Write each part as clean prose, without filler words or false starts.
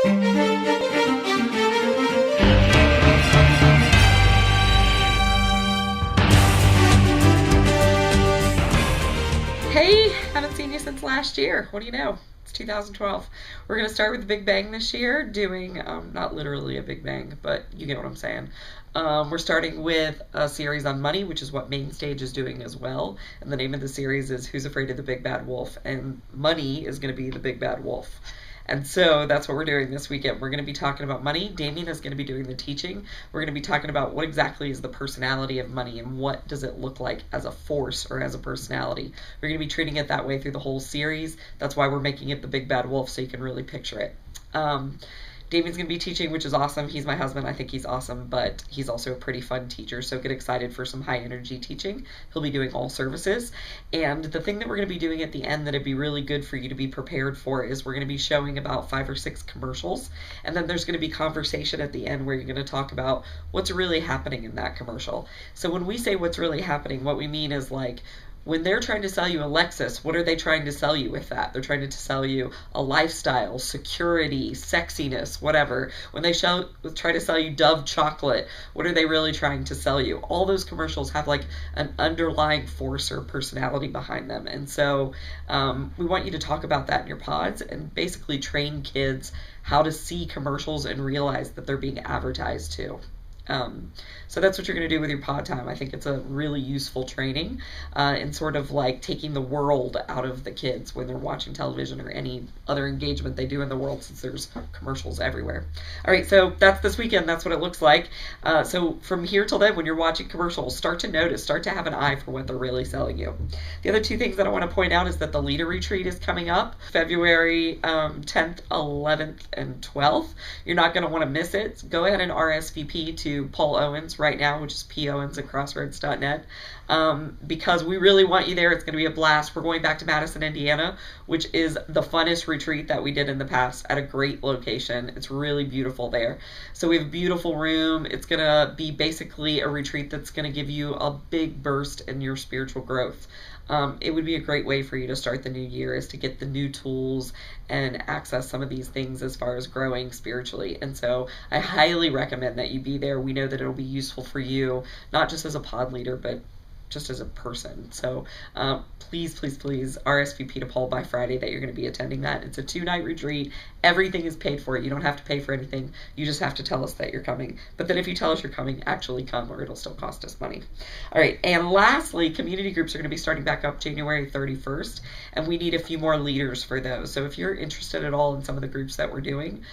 Hey, haven't seen you since last year. What do you know? It's 2012. We're going to start with the Big Bang this year, doing, not literally a Big Bang, but you get what I'm saying. We're starting with a series on money, which is what Main Stage is doing as well. And the name of the series is Who's Afraid of the Big Bad Wolf? And money is going to be the Big Bad Wolf. And so that's what we're doing this weekend. We're going to be talking about money. Damien is going to be doing the teaching. We're going to be talking about what exactly is the personality of money and what does it look like as a force or as a personality. We're going to be treating it that way through the whole series. That's why we're making it the Big Bad Wolf, so you can really picture it. Damien's going to be teaching, which is awesome. He's my husband. I think he's awesome, but he's also a pretty fun teacher, so get excited for some high energy teaching. He'll be doing all services. And the thing that we're going to be doing at the end that it'd be really good for you to be prepared for is we're going to be showing about 5 or 6 commercials, and then there's going to be conversation at the end where you're going to talk about what's really happening in that commercial. So when we say what's really happening, what we mean is like, when they're trying to sell you a Lexus, what are they trying to sell you with that? They're trying to sell you a lifestyle, security, sexiness, whatever. When they try to sell you Dove chocolate, what are they really trying to sell you? All those commercials have like an underlying force or personality behind them. And so we want you to talk about that in your pods and basically train kids how to see commercials and realize that they're being advertised to. So that's what you're going to do with your pod time. I think it's a really useful training in sort of like taking the world out of the kids when they're watching television or any other engagement they do in the world, since there's commercials everywhere. All right, so that's this weekend. That's what it looks like. So from here till then, when you're watching commercials, start to notice, start to have an eye for what they're really selling you. The other 2 things that I want to point out is that the leader retreat is coming up February 10th, 11th, and 12th. You're not going to want to miss it. So go ahead and RSVP to Paul Owens right now, which is powens@crossroads.net, because we really want you there. It's going to be a blast. We're going back to Madison, Indiana, which is the funnest retreat that we did in the past at a great location. It's really beautiful there. So we have a beautiful room. It's going to be basically a retreat that's going to give you a big burst in your spiritual growth. It would be a great way for you to start the new year, is to get the new tools and access some of these things as far as growing spiritually. And so I highly recommend that you be there. We know that it'll be useful for you, not just as a pod leader, but just as a person. So please RSVP to Paul by Friday that you're going to be attending that. It's a 2-night retreat. Everything is paid for. You don't have to pay for anything. You just have to tell us that you're coming. But then if you tell us you're coming, actually come, or it'll still cost us money. All right, and lastly, community groups are going to be starting back up January 31st, and we need a few more leaders for those. So if you're interested at all in some of the groups that we're doing,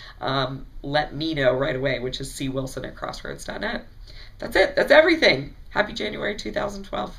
let me know right away, which is cwilson@crossroads.net. That's it. That's everything. Happy January 2012.